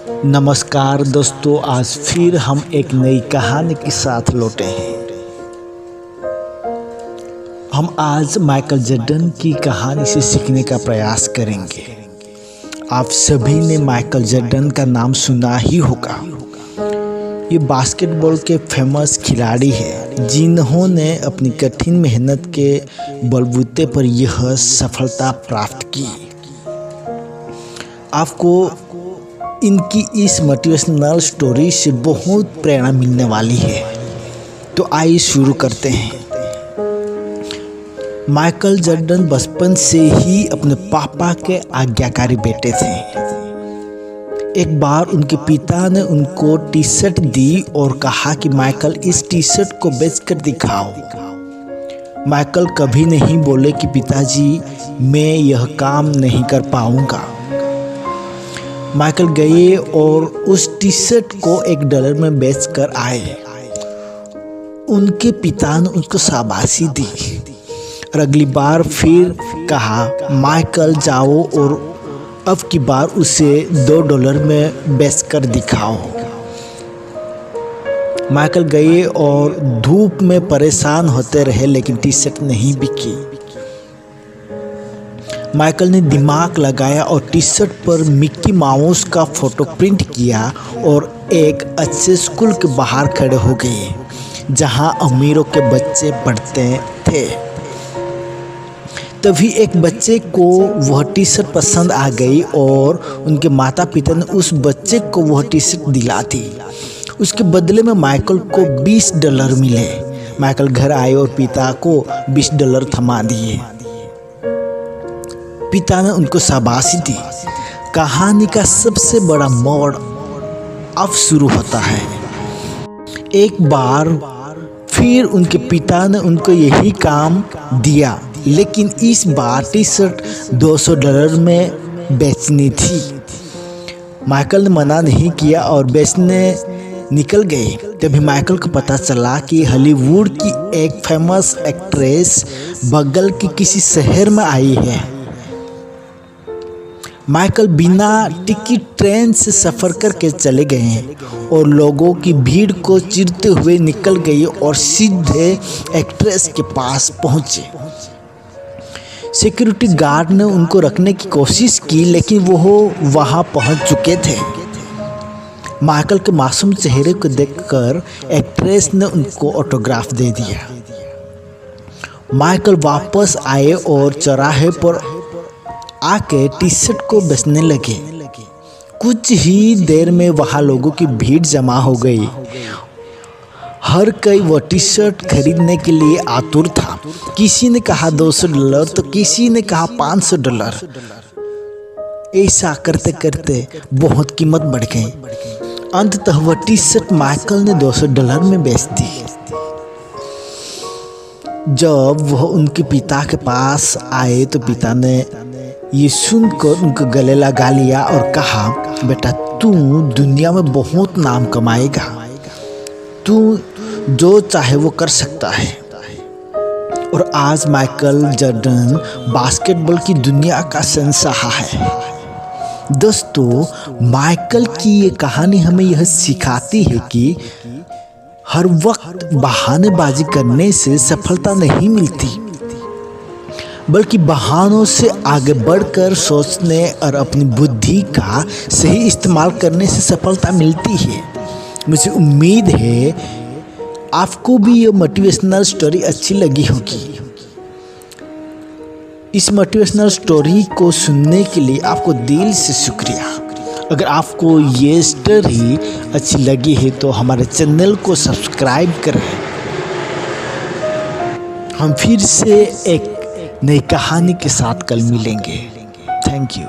नमस्कार दोस्तों, आज फिर हम एक नई कहानी के साथ लौटे हैं। हम आज माइकल जॉर्डन की कहानी से सीखने का प्रयास करेंगे। आप सभी ने माइकल जॉर्डन का नाम सुना ही होगा। ये बास्केटबॉल के फेमस खिलाड़ी हैं जिन्होंने अपनी कठिन मेहनत के बलबूते पर यह सफलता प्राप्त की। आपको इनकी इस मोटिवेशनल स्टोरी से बहुत प्रेरणा मिलने वाली है। तो आइए शुरू करते हैं। माइकल जॉर्डन बचपन से ही अपने पापा के आज्ञाकारी बेटे थे। एक बार उनके पिता ने उनको टी शर्ट दी और कहा कि माइकल इस टी शर्ट को बेचकर दिखाओ। माइकल कभी नहीं बोले कि पिताजी मैं यह काम नहीं कर पाऊंगा। माइकल गए और उस टी शर्ट को $1 में बेचकर आए। उनके पिता ने उनको शाबाशी दी और अगली बार फिर कहा माइकल जाओ और अब की बार उसे $2 में बेचकर दिखाओ। माइकल गए और धूप में परेशान होते रहे लेकिन टी शर्ट नहीं बिकी। माइकल ने दिमाग लगाया और टी शर्ट पर मिक्की माउस का फोटो प्रिंट किया और एक अच्छे स्कूल के बाहर खड़े हो गए जहां अमीरों के बच्चे पढ़ते थे। तभी एक बच्चे को वह टी शर्ट पसंद आ गई और उनके माता पिता ने उस बच्चे को वह टी शर्ट दिला दी। उसके बदले में माइकल को $20 मिले। माइकल घर आए और पिता को $20 थमा दिए। पिता ने उनको शाबाशी दी। कहानी का सबसे बड़ा मोड़ अब शुरू होता है। एक बार फिर उनके पिता ने उनको यही काम दिया लेकिन इस बार टी शर्ट $200 में बेचनी थी। माइकल ने मना नहीं किया और बेचने निकल गए। तभी माइकल को पता चला कि हॉलीवुड की एक फेमस एक्ट्रेस बगल के किसी शहर में आई है। माइकल बिना टिकट ट्रेन से सफ़र करके चले गए और लोगों की भीड़ को चीरते हुए निकल गए और सीधे एक्ट्रेस के पास पहुंचे। सिक्योरिटी गार्ड ने उनको रखने की कोशिश की लेकिन वो वहां पहुंच चुके थे। माइकल के मासूम चेहरे को देखकर एक्ट्रेस ने उनको ऑटोग्राफ दे दिया। माइकल वापस आए और चौराहे पर आके टी शर्ट को बेचने लगे। कुछ ही देर में वहां लोगों की भीड़ जमा हो गई। हर कोई वो टी शर्ट खरीदने के लिए आतुर था। किसी ने कहा $200 तो किसी ने कहा $500। ऐसा करते करते बहुत कीमत बढ़ गई। अंततः वह टी शर्ट माइकल ने $200 में बेच दी। जब वह उनके पिता के पास आए तो पिता ने ये सुनकर उनको गले लगा लिया और कहा बेटा तू दुनिया में बहुत नाम कमाएगा। तू जो चाहे वो कर सकता है। और आज माइकल जॉर्डन बास्केटबॉल की दुनिया का शहंशाह है। दोस्तों, माइकल की ये कहानी हमें यह सिखाती है कि हर वक्त बहानेबाजी करने से सफलता नहीं मिलती बल्कि बहानों से आगे बढ़कर सोचने और अपनी बुद्धि का सही इस्तेमाल करने से सफलता मिलती है। मुझे उम्मीद है आपको भी ये मोटिवेशनल स्टोरी अच्छी लगी होगी। इस मोटिवेशनल स्टोरी को सुनने के लिए आपको दिल से शुक्रिया। अगर आपको ये स्टोरी अच्छी लगी है तो हमारे चैनल को सब्सक्राइब करें। हम फिर से एक नई कहानी के साथ कल मिलेंगे। Thank you.